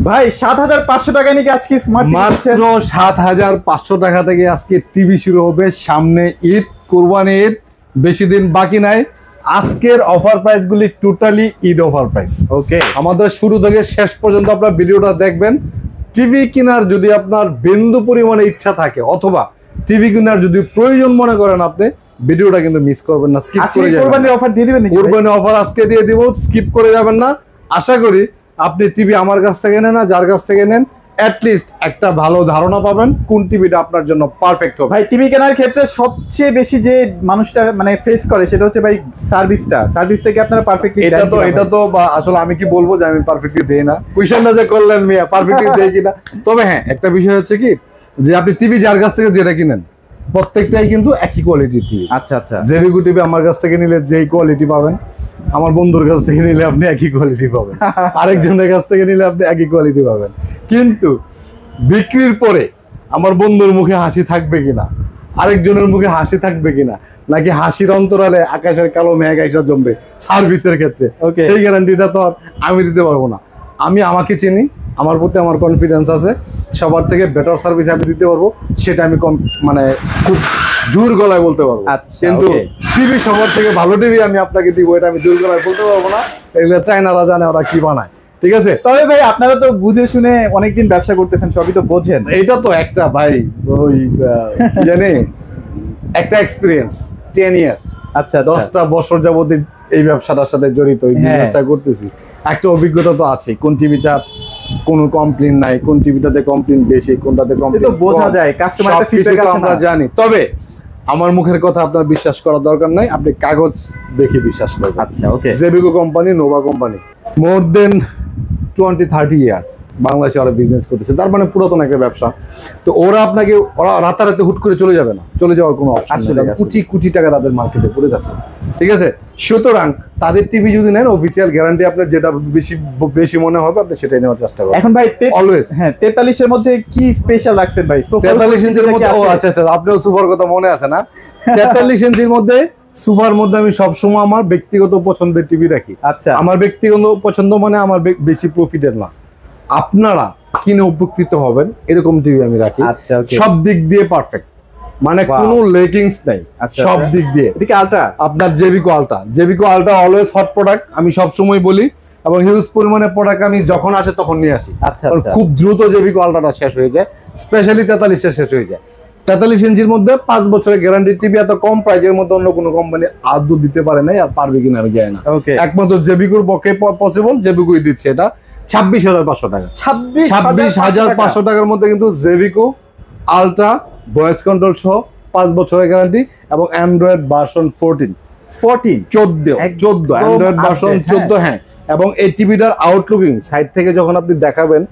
ভাই 7500 টাকা নাকি আজকে স্মার্ট মাত্র 7500 টাকা থেকে আজকে টিভি শুরু হবে। সামনে ঈদ, কুরবানি ঈদ, বেশি দিন বাকি নাই। আজকের অফার প্রাইস গুলি টোটালি ঈদ অফার প্রাইস। ওকে, আমাদের শুরু থেকে শেষ পর্যন্ত আপনার ভিডিওটা দেখবেন। টিভি কেনার যদি আপনার বিন্দু পরিমাণে ইচ্ছা থাকে অথবা টিভি কেনার যদি প্রয়োজন মনে করেন আপনি, ভিডিওটা কিন্তু মিস করবেন না, স্কিপ করে যাবেন। কুরবানির অফার দিয়ে দিবেন নাকি? কুরবানির অফার আজকে দিয়ে দিব, স্কিপ করে যাবেন না। আশা করি আপনি টিভি আমার কাছ থেকে নেন না যার কাছ থেকে নেন, অ্যাটলিস্ট একটা ভালো ধারণা পাবেন কোন টিভিটা আপনার জন্য পারফেক্ট হবে। ভাই টিভি কেনার ক্ষেত্রে সবচেয়ে বেশি যে মানুষটা মানে ফেস করে সেটা হচ্ছে ভাই সার্ভিসটা কি আপনারা পারফেক্টলি দেন? এটা তো আসলে আমি কি বলবো যে আমি পারফেক্টলি দেই না, কোয়েশ্চনটা যে করলেন মিয়া পারফেক্টলি দেই কিনা। তবে হ্যাঁ, একটা বিষয় হচ্ছে কি যে আপনি টিভি যার কাছ থেকে যেটা কিনেন প্রত্যেকটাই কিন্তু একই কোয়ালিটির টিভি। আচ্ছা আচ্ছা, জেবিকো টিভি আমার কাছ থেকে নিলে যেই কোয়ালিটি পাবেন, আমার বন্ধুর কাছ থেকে নিলে আপনি একই কোয়ালিটি পাবেন, আরেকজনের কাছ থেকে নিলে আপনি একই কোয়ালিটি পাবেন। কিন্তু বিক্রির পরে আমার বন্ধুর মুখে হাসি থাকবে কিনা, আরেকজনের মুখে হাসি থাকবে কিনা, নাকি হাসির অন্তরালে আকাশের কালো মেঘ আইসা জমবে সার্ভিসের ক্ষেত্রে, সেই গ্যারান্টিটা তো আমি দিতে পারবো না। আমি আমাকে চিনি, আমার প্রতি আমার কনফিডেন্স আছে, সবার থেকে বেটার সার্ভিস আমি দিতে পারবো, সেটা আমি মানে খুব জোর গলায় বলতে পারবো। কিন্তু টিভি সবার থেকে ভালো টিভি আমি আপনাকে দিব, এটা আমি জোর গলায় বলতে পারবো না। এগুলো চায়নারা জানে ওরা কি বানায়, ঠিক আছে? তবে ভাই আপনারা তো বুঝে শুনে অনেকদিন ব্যবসা করতেছেন, সবই তো বোঝেন। এটা তো একটা ভাই ওই জানি একটা এক্সপিরিয়েন্স 10 ইয়ার। আচ্ছা, 10টা বছর যাবত এই ব্যবসাটার সাথে জড়িত, এই বিজনেসটা করতেছি। একটা অভিজ্ঞতা তো আছে, কোন টিভিটা কোনো কমপ্লেইন নাই, কোন টিভিটাতে কমপ্লেইন বেশি, কোনটাতে কমপ্লেইন তো বোঝা যায়, কাস্টমারটা ফিডব্যাক আছে আমরা জানি। তবে আমার মুখের কথা আপনার বিশ্বাস করার দরকার নাই, আপনি কাগজ দেখে বিশ্বাস করবেন। আচ্ছা, ওকে। জেবিকো কোম্পানি, নোভা কোম্পানি মোর দেন 20-30 ইয়ার বাংলাদেশে ওরা বিজনেস করতেছে, তার মানে পুরাতন একটা ব্যবসা। তো ওরা রাতারাতি হুট করে চলে যাবে না, চলে যাওয়ার কোনো অপশন নেই। কোটি কোটি টাকা তাদের মার্কেটে পড়ে যাচ্ছে, ঠিক আছে? সুতরাং তাদের টিভি যদি নেন, অফিসিয়াল গ্যারান্টি আপনার যেটা বেশি মনে হবে আপনি সেটাই নেওয়ার চেষ্টা করবেন। এখন ভাই অলওয়েজ 43 এর মধ্যে কি স্পেশাল রাখছেন ভাই? 43 ইঞ্চির মধ্যে, ও আচ্ছা আচ্ছা, আপনার সোফার কথা মনে আছে না? 43 ইঞ্চির মধ্যে সোফার মধ্যে আমি সবসময় আমার ব্যক্তিগত পছন্দের টিভি রাখি। আচ্ছা, আমার ব্যক্তিগত পছন্দ মানে আমার বেশি প্রফিটের না, আপনারা কিনে উপকৃত হবেন এরকম টিভি আমি রাখি। আচ্ছা, সব দিক দিয়ে পারফেক্ট, মানে কোনো লেগিংস নাই, সব দিক দিয়ে। এদিকে আলট্রা, আপনার জেবিকো আলট্রা অলওয়েজ হট প্রোডাক্ট, আমি সব সময় বলি, এবং হিউজ পরিমাণে প্রোডাক্ট আমি যখন আসে তখন নিয়ে আসি। খুব দ্রুত জেবিকো আলট্রাটা শেষ হয়ে যায়, স্পেশালি 43 শেষ হয়ে যায়। 43 ইঞ্চির মধ্যে 5 বছরের গ্যারান্টি টিভি এত কম প্রাইজের মধ্যে অন্য কোনো কোম্পানি আদৌ দিতে পারে নাই, আর পারবে কিনা আমি জানি না। একমাত্র জেবিকোর পক্ষে পসিবল, জেবিকোই দিচ্ছে এটা। 26,500 টাকা, 26,500 টাকার মধ্যে কিন্তু জেবিকো আলট্রা ভয়েস কন্ট্রোল সহ 5 বছরের গ্যারান্টি, এবং অ্যান্ড্রয়েড ভার্সন 14 অ্যান্ড্রয়েড ভার্সন 14। হ্যাঁ, এবং এই টিভিটার আউটলুকিং সাইড থেকে যখন আপনি দেখাবেন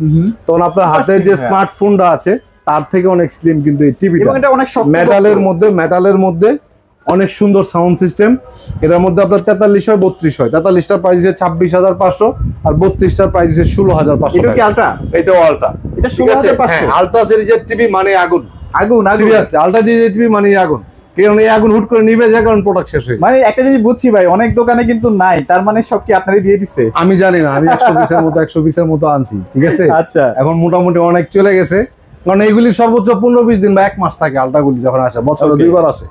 তখন আপনার হাতে যে স্মার্টফোনটা আছে তার থেকে অনেক স্লিম কিন্তু এই টিভিটা। মেটালের মধ্যে অনেক সুন্দর সাউন্ড সিস্টেম। এটার মধ্যে আপনার 43 হয় 32 হয়। 43টার প্রাইস হচ্ছে 26,500 আর 32টার প্রাইস হচ্ছে 16,500। এটা কি আলট্রা? এটাও আলট্রা। এটা 16,500। হ্যাঁ, আলট্রা সিরিজের টিভি মানে আগুন। সিরিয়াসলি আলট্রা সিরিজের টিভি মানে আগুন। কারণ এই আগুন হুট করে নিভে যায়, কারণ প্রোডাক্ট শেষ হয়ে যায়। মানে একটা জিনিস বুঝছি ভাই, অনেক দোকানে কিন্তু নাই, তার মানে সব কি আপনারা দিয়ে দিচ্ছে? আমি জানি না, আমি 120 এর মতো আনছি, ঠিক আছে? আচ্ছা, এখন মোটামুটি অনেক চলে গেছে, কারণ এইগুলি সর্বোচ্চ 15-20 দিন বা 1 মাস থাকে আলট্রাগুলি যখন আসে, বছরে 2বার আসে,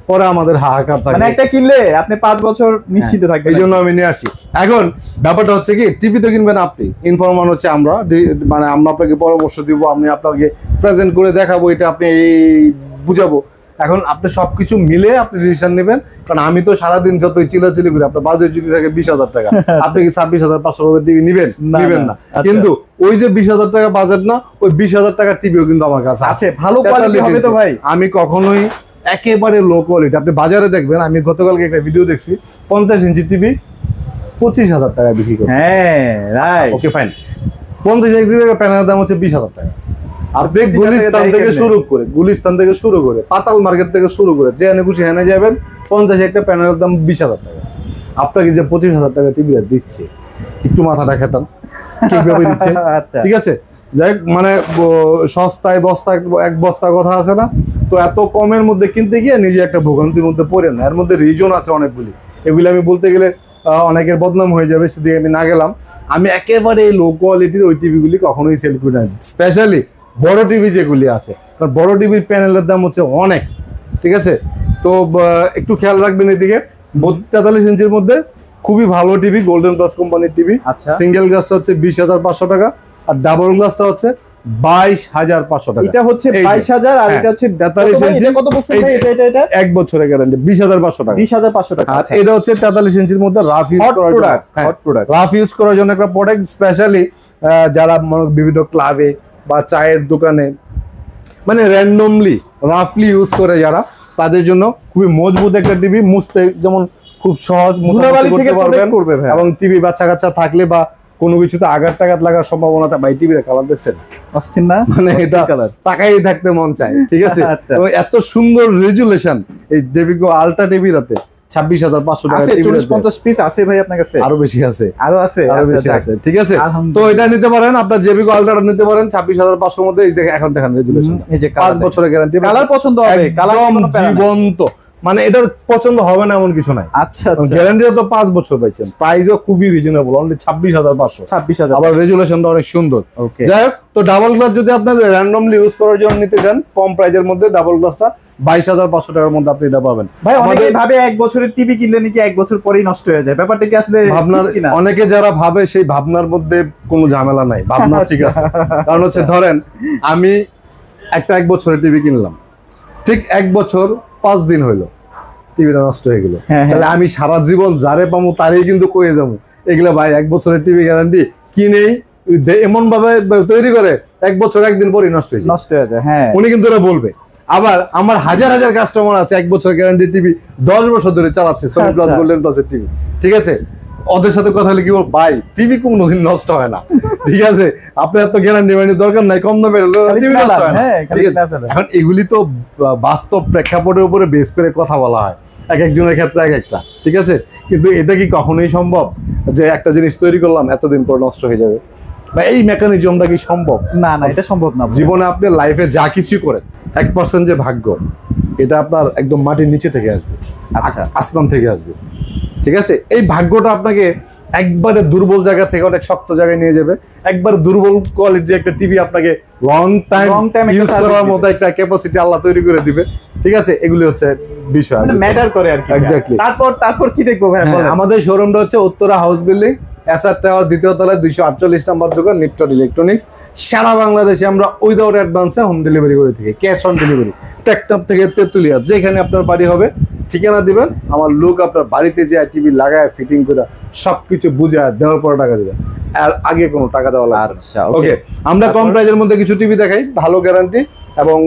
পরে আমাদের হাহাকার থাকে। মানে একটা কিনলে আপনি 5 বছর নিশ্চিত থাকবেন, এই জন্য আমি নিয়ে আসি। এখন ব্যাপারটা হচ্ছে কি, টিভি তো কিনবেন আপনি, ইনফরমান হচ্ছে আমরা, মানে আমরা আপনাকে পরামর্শ দিব, আমি আপনাকে প্রেজেন্ট করে দেখাবো, এটা আপনি বুঝাবো। এখন আপনি সবকিছু মিলে আপনি ডিসিশন নেবেন, কারণ আমি তো সারাদিন যতই চিলাচিলি করি, আপনার বাজেট যদি থাকে 20,000 টাকা, আপনি কি 26,500 টিভি নিবেন? না। কিন্তু ওই যে 20,000 টাকা বাজেট না, ওই 20,000 টাকার টিভিও কিন্তু আমার কাছে আছে। ভালো কোয়ালিটি হবে তো ভাই। আমি কখনোই একেবারে লো কোয়ালিটি, আপনি বাজারে দেখবেন, আমি গতকালকে একটা ভিডিও দেখছি 50 ইঞ্চি টিভি 25,000 টাকা বিক্রি করে। হ্যাঁ, রাইট, ওকে ফাইন। 50 ইঞ্চি প্যানেলের দাম হচ্ছে 20,000 টাকা। আপনি গুলিস্তান থেকে শুরু করে পাতাল মার্কেট থেকে শুরু করে যেখানে খুশি হেনে যাবেন, 50 একটা প্যানেলের দাম 20,000 টাকা। আপনাকে যে 25,000 টাকা টিভি দিচ্ছে, একটু মাথাটা খেতাম কিভাবে দিচ্ছে, ঠিক আছে? যাই মানে সস্তায় এক বস্তা কথা আছে না, তো এত কমের মধ্যে কিনতে গিয়ে নিজে একটা ভোগান্তির মধ্যে পড়ে না। এর মধ্যে রিজন আছে অনেকগুলি, এগুলি আমি বলতে গেলে অনেকের বদনাম হয়ে যাবে, সেদিকে আমি না গেলাম। আমি একেবারে লো কোয়ালিটির ওই টিভিগুলি কখনোই সেল করি না, স্পেশালি বড় টিভি যেগুলি আছে, কারণ বড় টিভির প্যানেলের দাম হচ্ছে অনেক, ঠিক আছে। তো একটু খেয়াল রাখবেন এদিকে। 43 ইঞ্চির মধ্যে খুবই ভালো টিভি, গোল্ডেন প্লাস কোম্পানির টিভি। আচ্ছা। সিঙ্গেল গ্লাসটা হচ্ছে 20,500 টাকা, আর ডাবল গ্লাসটা হচ্ছে 22,500 টাকা। এটা হচ্ছে 22,000 আর এটা হচ্ছে 43 ইঞ্চি। এটা কত বছর ভাই? এটা এক বছরের গ্যারান্টি, 20,500 টাকা। 20,500 টাকা। আর এটা হচ্ছে 43 ইঞ্চির মধ্যে রাফ ইউজ করার জন্য, হট প্রোডাক্ট, রাফ ইউজ করার জন্য একটা প্রোডাক্ট, স্পেশালি যারা বিভিন্ন ক্লাবে বা চায়ের দোকানে মানে র্যান্ডমলি রাফলি ইউজ করে যারা, তাদের জন্য খুবই মজবুত একটা টিভি। মুছতে যেমন খুব সহজ, ধুলাবালি থেকে প্রোটেক্ট করবে ভাই। এবং টিভি বাচ্চা কাচ্চা থাকলে বা কোনো কিছুতে আঘাত টাঘাত লাগার সম্ভাবনা থাকে। ভাই টিভির কালার দেখছেন, অস্থির না? মানে এটা তাকাই থাকতে মন চায়, ঠিক আছে। এবং এত সুন্দর রেজুলেশন এই জেবিকো আলট্রা টিভিটাতে 26,500 টাকা। 40-50 পিস আছে ভাই আপনার কাছে? আরো বেশি আছে, আরো আছে, আরো বেশি আছে, ঠিক আছে। তো এটা নিতে পারেন, আপনার জেবিকো আলট্রাটা নিতে পারেন 26,500 মধ্যে। এই দেখেন, এখন দেখেন রেজুলেশন, এই যে 5 বছরের গ্যারান্টি। কালার পছন্দ হবে, কালার জীবন্ত, মানে এটার পছন্দ হবে না এমন কিছু নাই। আচ্ছা আচ্ছা। গ্যারান্টিও তো 5 বছর পাইছেন, প্রাইসও খুবই রিজনেবল, অনলি 26,500। 26,000। আবার রেজুলেশনটা অনেক সুন্দর। ওকে, যাই হোক, তো ডাবল গ্লাস যদি আপনার র্যান্ডমলি ইউজ করার জন্য নিতে চান কম প্রাইজের মধ্যে, ডাবল গ্লাসটা 22,500 টাকার মধ্যে আপনি এটা পাবেন। ভাই অনেকেই ভাবে এক বছরের টিভি কিনলে নাকি এক বছর পরেই নষ্ট হয়ে যায়, ব্যাপারটা কি আসলে ভাবনার, অনেকে যারা ভাবে সেই ভাবনার মধ্যে কোনো ঝামেলা নাই, ভাবনা ঠিক আছে। কারণ হচ্ছে ধরেন আমি একটা 1 বছরের টিভি কিনলাম, ঠিক 1 বছর 5 দিন হইলো টিভিটা নষ্ট হয়ে গেল, তাহলে আমি সারা জীবন যারে পাবো তারই কিন্তু কয়ে যাবো এগুলা ভাই 1 বছরের টিভি গ্যারান্টি কিনেই এমন ভাবে তৈরি করে 1 বছর 1 দিন পরই নষ্ট হয়ে যায়। হ্যাঁ, উনি কিন্তু এটা বলবে। আবার আমার হাজার হাজার কাস্টমার আছে 1 বছর গ্যারান্টি টিভি 10 বছর ধরে চালাচ্ছে, সোনি প্লাস গোল্ডেন প্লাসের টিভি, ঠিক আছে। ওদের সাথে কথা হলে কি বল, ভাই টিভি কোনোদিন নষ্ট হয় না, ঠিক আছে। আপনার তো গ্যারান্টি মানে দরকার নাই, কম দামে টিভি নষ্ট হয় না, ঠিক আছে। এখন এগুলি তো বাস্তব প্রেক্ষাপটের উপরে বেস করে কথা বলা হয়, এক একজনের ক্ষেত্রে এক একটা, ঠিক আছে। কিন্তু এটা কি কখনোই সম্ভব যে একটা জিনিস তৈরি করলাম এতদিন পর নষ্ট হয়ে যাবে? বা এই মেকানিজমটা কি সম্ভব? না না, এটা সম্ভব না। জীবনে আপনি লাইফে যা কিছু করেন 1% যে ভাগ্য, এটা আপনার একদম মাটির নিচে থেকে আসবে, আসমান থেকে আসবে, ঠিক আছে। এই ভাগ্যটা আপনাকে একবারে দুর্বল জায়গা থেকে অনেক শক্ত জায়গায় নিয়ে যাবে। একবার দুর্বল কোয়ালিটির একটা টিভি আপনাকে লং টাইম ইউজ করার মতো একটা ক্যাপাসিটি আল্লাহ তৈরি করে দিবে, ঠিক আছে। এগুলি হচ্ছে বিষয়, ম্যাটার করে আর কি। এক্স্যাক্টলি। তারপর কি দেখবো ভাই? আমাদের শোরুমটা হচ্ছে Uttara house building, SR tower 2য় তলায় 248 নম্বর দোকান, নিপটন ইলেকট্রনিক্স। সারা বাংলাদেশে আমরা উইদাউট অ্যাডভান্সে হোম ডেলিভারি করে থাকি, ক্যাশ অন ডেলিভারি। টেকটপ থেকে তেতুলিয়া যেখানে আপনার বাড়ি হবে ঠিকানা দিবেন, আমার লোক আপনার বাড়িতে যে টিভি লাগায় ফিটিং করে সবকিছু বুঝায় দেওয়ার পরে টাকা দিবেন, আর আগে কোনো টাকা দেওয়া লাগবে না। ওকে, আমরা কম প্রাইজের মধ্যে কিছু টিভি দেখাই, ভালো গ্যারান্টি এবং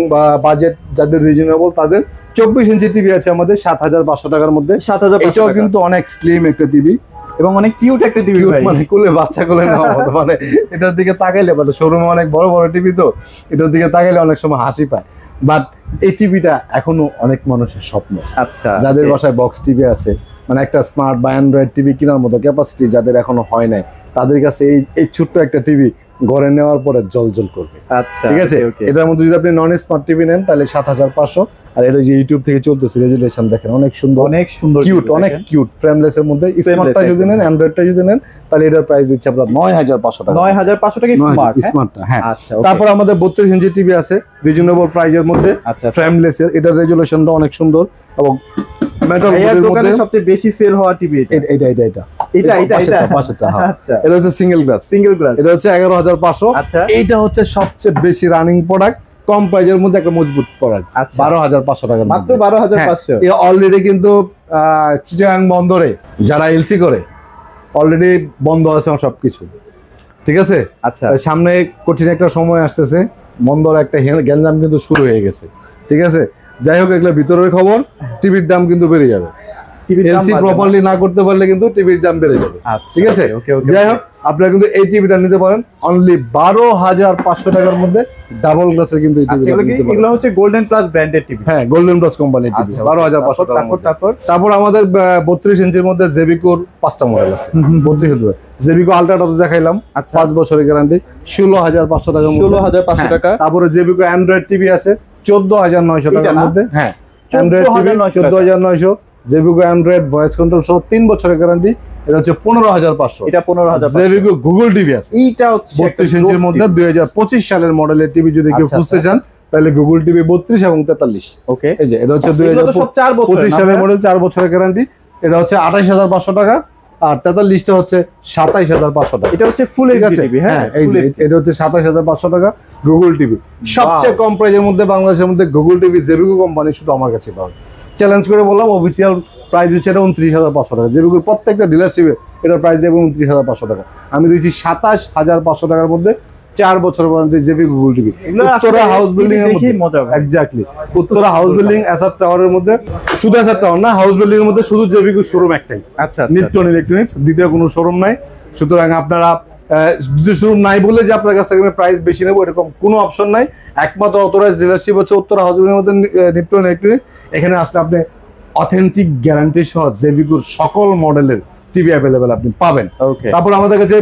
বাজেট যাদের রিজনেবল তাদের। 24 ইঞ্চি টিভি আছে আমাদের 7,500 টাকার মধ্যে। 7,500 এটাও কিন্তু অনেক স্লিম একটা টিভি এবং অনেক কিউট একটা টিভি, মানে কোলে বাচ্চা কোলে নেওয়া মতো। মানে এটার দিকে তাকাইলে, মানে শোরুমে অনেক বড় বড় টিভি তো, এটার দিকে তাকাইলে অনেক সময় হাসি পায়, বাট এই টিভিটা এখনো অনেক মানুষের স্বপ্ন। আচ্ছা, যাদের বাসায় বক্স টিভি আছে, মানে একটা স্মার্ট বা অ্যান্ড্রয়েড টিভি কেনার মতো ক্যাপাসিটি যাদের এখনো হয় নাই, তাদের কাছে এই ছোট্ট একটা টিভি ঘরে নেওয়ার পরে জল করবে। আচ্ছা, ঠিক আছে। এটার মধ্যে যদি আপনি নন স্মার্ট টিভি নেন তাহলে 7,500। আর এটা যে ইউটিউব থেকে চলতেছে রেজুলেশন দেখেন, অনেক সুন্দর, কিউট, অনেক কিউট। ফ্রেমলেস এর মধ্যে স্মার্টটা যদি নেন, অ্যান্ড্রয়েডটা যদি নেন, তাহলে এটার প্রাইস দিচ্ছে আপনার 9,500 টাকা। 9,500 টাকা স্মার্টটা। হ্যাঁ, তারপর আমাদের 32 ইঞ্চি টিভি আছে রিজনেবল প্রাইজের মধ্যে, ফ্রেমলেস এর। এটার রেজুলেশনটা অনেক সুন্দর এবং মেটাল বোর্ডের মধ্যে সবচেয়ে বেশি সেল হওয়া টিভি এটা হচ্ছে সিঙ্গেল গ্লাস। এটা হচ্ছে 11,500। এইটা হচ্ছে সবচেয়ে বেশি রানিং প্রোডাক্ট, কম প্রাইজের মধ্যে একটা মজবুত প্রোডাক্ট, 12,500 টাকা মাত্র। 12,500 অলরেডি কিন্তু চিটাগাং বন্দরে যারা এলসি করে অলরেডি বন্ধ আছে সবকিছু, ঠিক আছে। আচ্ছা, সামনে কঠিন একটা সময় আসতেছে, বন্দর একটা গ্যাঞ্জাম কিন্তু শুরু হয়ে গেছে, ঠিক আছে। যাই হোক, এগুলো ভিতরের খবর, টিভির দাম কিন্তু বেড়ে যাবে। এলসি প্রপারলি না করতে পারলে কিন্তু টিভির দাম বেড়ে যাবে, ঠিক আছে। যাই হোক, আপনারা কিন্তু এই টিভিটা নিতে পারেন অনলি 12,500 টাকার মধ্যে, ডাবল গ্লাসের কিন্তু এই টিভিটা নিতে পারেন। এগুলো হচ্ছে গোল্ডেন প্লাস ব্র্যান্ডেড টিভি। হ্যাঁ, গোল্ডেন প্লাস কোম্পানির টিভি 12,500 টাকা। তারপর আমাদের 32 ইঞ্চির মধ্যে জেবিকোর 5টা মডেল আছে। 32 ইঞ্চি জেবিকো আলট্রাটা তো দেখাইলাম, 5 বছরের গ্যারান্টি, 16,500 টাকা। 16,500 টাকা। তারপরে জেবিকো অ্যান্ড্রয়েড টিভি আছে 14,900 টাকার মধ্যে। হ্যাঁ, অ্যান্ড্রয়েড টিভি 14,900। জেবিকো অ্যান্ড্রয়েড ভয়েস কন্ট্রোল সহ 3 বছরের গ্যারান্টি, এটা হচ্ছে 15,500। এটা 15,500। জেভিকো গুগল টিভি আছে, এইটা হচ্ছে 32 ইঞ্চির মধ্যে 2025 সালের মডেলের টিভি যদি কেউ খুঁজতে চান তাহলে গুগল টিভি 32 এবং 43। ওকে, এই যে এটা হচ্ছে 2025 সালের মডেল, 4 বছরের গ্যারান্টি। এটা হচ্ছে 28,500 টাকা, আর 43টা হচ্ছে 27,500 টাকা। এটা হচ্ছে ফুল এইচডি টিভি। হ্যাঁ, এই যে এটা হচ্ছে 27,500 টাকা গুগল টিভি। সবচেয়ে কম প্রাইজের মধ্যে বাংলাদেশের মধ্যে গুগল টিভি জেভিকো কোম্পানি শুধু আমার কাছে পাবে। চ্যালেঞ্জ করে বললাম, অফিসিয়াল প্রাইস হচ্ছে এটা 29,500 টাকা। জেভিকোর প্রত্যেকটা ডিলারশিপে এটার প্রাইস দেবে 29,500 টাকা। আমি দিয়েছি 27,500 টাকার মধ্যে 4 বছর পর্যন্ত JVCO Google TV. Uttara house building এর মধ্যে exactly, Uttara house building SR টাওয়ারের মধ্যে, শুধু এসআর টাওয়ার না, হাউস বিল্ডিং এর মধ্যে শুধু জেভিকো শোরুম একটাই। আচ্ছা, নিপটন ইলেকট্রনিক্স, দ্বিতীয় কোনো শোরুম নাই। সুতরাং আপনারা শোরুম নাই বলে যে আপনার কাছ থেকে আমি প্রাইস বেশি নেবো এরকম কোনো অপশন নাই। একমাত্র অথরাইজড ডিলারশিপ হচ্ছে উত্তরা হাউস বিল্ডিং এর মধ্যে নিপটন ইলেকট্রনিক্স। এখানে আসলে আপনি অথেন্টিক গ্যারান্টি সহ জেভিকোর সকল মডেলের টিভি অ্যাভেলেবেল আপনি পাবেন। তারপর আমাদের কাছে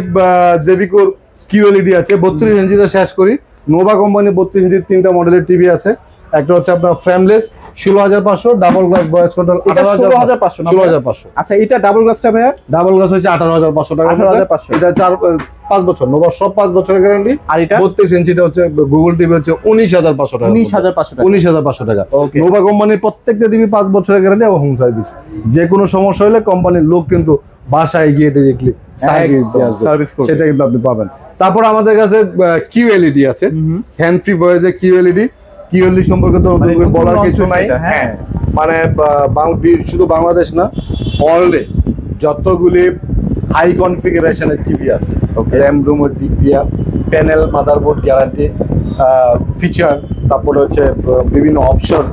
জেভিকোর কিউএলইডি আছে 32 ইঞ্চিটা শেষ করি। নোভা কোম্পানি 32 ইঞ্চির 3টা মডেলের টিভি আছে। একটা হচ্ছে আপনার frameless 16,500, double glass voice control 16,500। আচ্ছা, এটা ডাবল গ্লাসটা ভাইয়া? ডাবল গ্লাস হচ্ছে 18,500 টাকা। 18,500। এটা 5 বছর, নোভা সব 5 বছরের গ্যারান্টি। আর এটা 32 ইঞ্চিটা হচ্ছে গুগল টিভি হচ্ছে 19,500 টাকা। 19,500 টাকা। নোভা কোম্পানির প্রত্যেকটা টিভি 5 বছরের গ্যারান্টি এবং হোম সার্ভিস। যে কোনো সমস্যা হলে কোম্পানির লোক কিন্তু বাসায় গিয়ে ডিরেক্টলি সার্ভিস করবে, সেটা কিন্তু আপনি পাবেন। তারপর আমাদের কাছে কিউএলইডি আছে, হ্যান্ড ফ্রি ভয়েসের কিউএলইডি। কিউএলইডি সম্পর্কে তো বলার কিছু নাই। হ্যাঁ, মানে শুধু বাংলাদেশ না, ওয়ার্ল্ডে যতগুলি হাই কনফিগারেশনের টিভি আছে, র্যাম রুমের দিক দিয়ে, প্যানেল, মাদারবোর্ড গ্যারান্টি, ফিচার, তারপরে হচ্ছে বিভিন্ন অপশন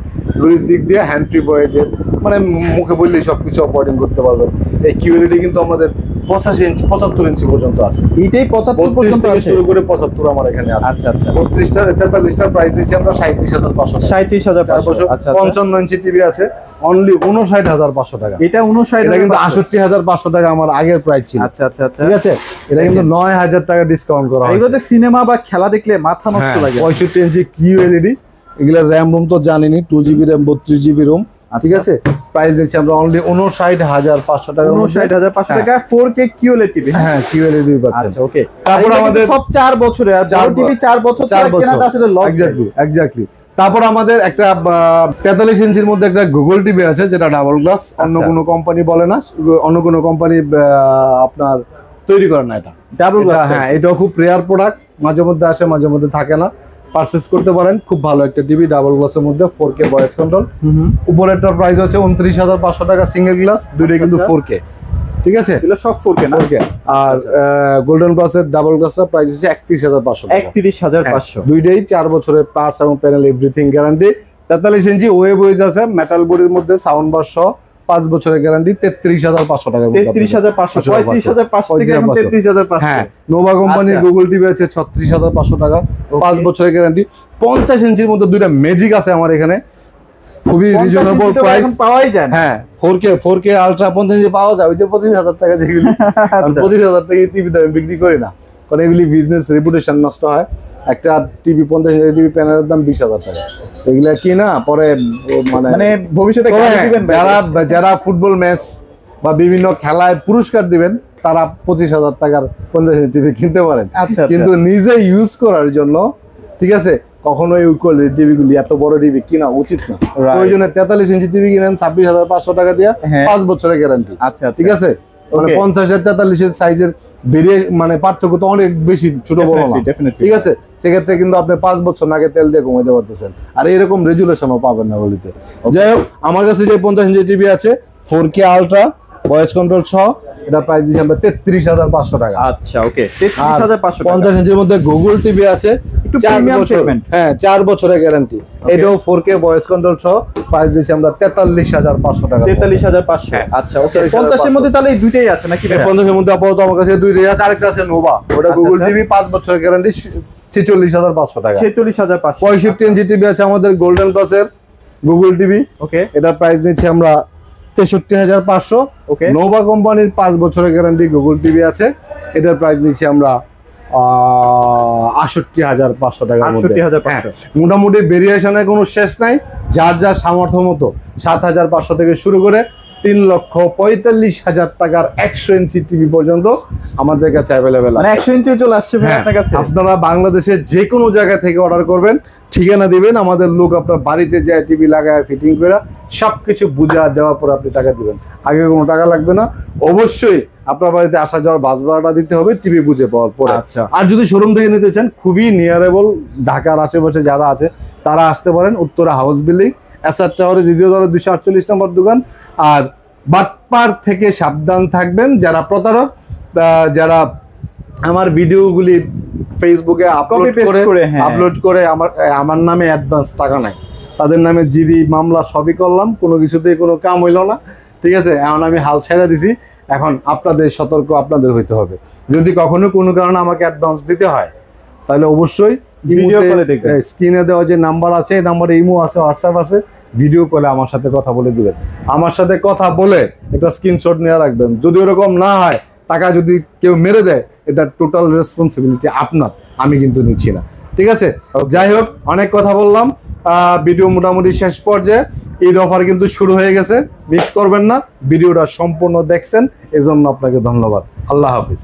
দিক দিয়ে হ্যান্ড ফ্রি ভয়েসের, মানে মুখে বললেই সবকিছু অপারেটিং করতে পারবেন। এই কিউএলইডি কিন্তু আমাদের 85 ইঞ্চি 75 ইঞ্চি পর্যন্ত আছে। এটাই 75 পর্যন্ত আছে, শুরু করে 75 আমার এখানে আছে। আচ্ছা আচ্ছা। 32টা 43টার প্রাইস দিচ্ছি আমরা 37,500। 37,500। আচ্ছা, 55 ইঞ্চি টিভি আছে অনলি 59,500 টাকা। এটা 59,000, এটা কিন্তু 68,500 টাকা আমার আগের প্রাইস ছিল। আচ্ছা আচ্ছা আচ্ছা, ঠিক আছে। এটা কিন্তু 9,000 টাকা ডিসকাউন্ট করা হয়েছে। এগুলোতে সিনেমা বা খেলা দেখলে মাথা নষ্ট লাগে। 65 ইঞ্চি কিউএলইডি, এগুলা র‍্যাম রুম তো জানেনই, 2GB র‍্যাম 32GB রুম। ঠিক আছে, প্রাইস দিচ্ছি আমরা অনলি 59,500 টাকা। 59,500 টাকা 4K কিউএলইডি টিভি। হ্যাঁ, কিউএলইডি পাচ্ছেন। আচ্ছা, ওকে। তারপর আমাদের সব 4 বছরের, আর বড় টিভি 4 বছর ছাড়া কেনাটা আসলে লস। এক্স্যাক্টলি। তারপর আমাদের একটা 43 ইঞ্চির মধ্যে একটা গুগল টিভি আছে, যেটা ডাবল গ্লাস। অন্য কোনো কোম্পানি বলে না, অন্য কোনো কোম্পানি আপনার তৈরি করে না এটা ডাবল গ্লাস। হ্যাঁ, এটাও খুব রেয়ার প্রোডাক্ট, মাঝে মধ্যে আসে মাঝে মধ্যে থাকে না। পারচেজ করতে পারেন, খুব ভালো একটা টিভি, ডাবল গ্লাসের মধ্যে 4K ভয়েস কন্ট্রোল। উপরেরটার প্রাইস হচ্ছে 29,500 টাকা সিঙ্গেল গ্লাস, দুটোই কিন্তু 4K। ঠিক আছে, এগুলো সব 4K না? 4K। আর গোল্ডেন গ্লাসের ডাবল গ্লাসের প্রাইস হচ্ছে 31,500 টাকা। 31,500। দুইটাই 4 বছরের পার্টস এবং প্যানেল এভরিথিং গ্যারান্টি। 43 ইঞ্চি ওয়েব ওয়েজ আছে মেটাল বডির মধ্যে, সাউন্ড বার সহ, 5 বছরের গ্যারান্টি। 33,500 টাকা। 33,500, 35,500 থেকে এখন 33,500। হ্যাঁ, নোভা কোম্পানির গুগল টিভি আছে 36,500 টাকা, 5 বছরের গ্যারান্টি। 50 ইঞ্চির মধ্যে দুইটা ম্যাজিক আছে আমার এখানে, খুবই রিজনেবল প্রাইস, পাওয়াই যায়। হ্যাঁ, 4K আলট্রা 50 ইঞ্চি পাওয়া যায়। ওই যে 25,000 টাকা যেগুলি, 25,000 টাকা টিভিতে আমি বিক্রি করি না, কারণ এগুলি বিজনেস রেপুটেশন নষ্ট হয়। একটা টিভি 50 ইঞ্চি টিভি প্যানেলের দাম 20,000 টাকা। এগুলা কি না পরে মানে ভবিষ্যতে যারা ফুটবল ম্যাচ বা বিভিন্ন খেলায় পুরস্কার দিবেন তারা 25,000 টাকার 50 ইঞ্চি টিভি কিনতে পারেন। কিন্তু নিজে ইউজ করার জন্য, ঠিক আছে, কখনোই টিভিগুলি এত বড় টিভি কিনা উচিত না। প্রয়োজনে 43 ইঞ্চি টিভি কিনেন 26,500 টাকা দিয়ে, 5 বছরের গ্যারান্টি। আচ্ছা, ঠিক আছে। মানে 50 আর 43 সাইজের বেরিয়ে মানে পার্থক্য তো অনেক বেশি, ছোট বড় না। ঠিক আছে, সেক্ষেত্রে কিন্তু আপনি 5 বছর আগে তেল দিয়ে কমাইতে পারতেছেন, আর এরকম রেজুলেশনও পাবেন না বলিতে। যাই হোক, আমার কাছে যে 50 ইঞ্চি টিভি আছে 4K আলট্রা ভয়েস কন্ট্রোল সহ, এটা প্রাইস দিচ্ছি আমরা 33,500 টাকা। আচ্ছা, ওকে, 33,500 টাকা। 50 ইঞ্চির মধ্যে গুগল টিভি আছে, 4 বছর, হ্যাঁ 4 বছরের গ্যারান্টি। এটাও 4K ভয়েস কন্ট্রোল সহ, প্রাইস দিচ্ছি আমরা 43,500 টাকা। 43,500। আচ্ছা, ওকে। 50 এর মধ্যে তাহলে এই দুইটাই আছে নাকি? 50 এর মধ্যে আপাতত আমার কাছে দুইটাই আছে। আরেকটা আছে নোভা, ওটা গুগল টিভি 5 বছরের গ্যারান্টি, 46,500 টাকা। 46,500। 65 ইঞ্চি টিভি আছে আমাদের গোল্ডেন গ্লাসের গুগল টিভি। ওকে, এটার প্রাইস নিচ্ছি আমরা 63,500। ওকে, নোভা কোম্পানির 5 বছরের গ্যারান্টি গুগল টিভি আছে, এটার প্রাইস নিচ্ছি আমরা 68,500 টাকা। 68,500। মোটামুটি ভেরিয়েশনের কোনো শেষ নাই, যার যার সামর্থ্য মতো 7,500 থেকে শুরু করে 3,45,000 টাকার 100 ইঞ্চি টিভি পর্যন্ত আমাদের কাছে অ্যাভেলেবেল মানে আছে। 100 ইঞ্চি চলে আসছে ভাই হ্যাঁ, আপনার কাছে? আপনারা বাংলাদেশের যে কোনো জায়গা থেকে অর্ডার করবেন, ঠিকানা দিবেন, আমাদের লোক আপনার বাড়িতে যায় টিভি লাগায় ফিটিং করে সবকিছু বুঝা দেওয়ার পর আপনি টাকা দিবেন। আগে কোনো টাকা লাগবে না। অবশ্যই আপনার বাড়িতে আসা যাওয়ার বাস ভাড়াটা দিতে হবে টিভি বুঝে পাওয়ার পরে। আচ্ছা। আর যদি শোরুম থেকে নিতে চান, খুবই নিয়ারেবল, ঢাকার আশেপাশে যারা আছে তারা আসতে পারেন। উত্তরা হাউস বিল্ডিং, এসআর টাওয়ারের দ্বিতীয় তলায় 248 নম্বর দোকান। আর বাটপার থেকে সাবধান থাকবেন, যারা প্রতারক, যারা আমার ভিডিওগুলি ফেসবুকে আপলোড করে আমার নামে অ্যাডভান্স টাকা নাই, তাদের নামে জিডি মামলা সবই করলাম, কোনো কিছুতেই কোনো কাম হইল না। ঠিক আছে, এখন আমি হাল ছেড়ে দিছি। এখন আপনাদের সতর্ক আপনাদের হইতে হবে। যদি কখনো কোনো কারণে আমাকে অ্যাডভান্স দিতে হয় তাহলে অবশ্যই ভিডিও কলে দেখবেন। স্ক্রিনে দেওয়া যে নাম্বার আছে, এই নাম্বারে ইমো আছে, হোয়াটসঅ্যাপ আছে, ভিডিও কলে আমার সাথে কথা বলে দিবেন। আমার সাথে কথা বলে একটা স্ক্রিনশট নিয়ে রাখবেন। যদি ওরকম না হয়, টাকা যদি কেউ মেরে দেয়, এটা টোটাল রেসপন্সিবিলিটি আপনার, আমি কিন্তু নিচ্ছি না। ঠিক আছে, যাই হোক, অনেক কথা বললাম। ভিডিও মোটামুটি শেষ পর্যায়ে। ঈদ অফার কিন্তু শুরু হয়ে গেছে, মিস করবেন না। ভিডিওটা সম্পূর্ণ দেখছেন, এজন্য আপনাকে ধন্যবাদ। আল্লাহ হাফিজ।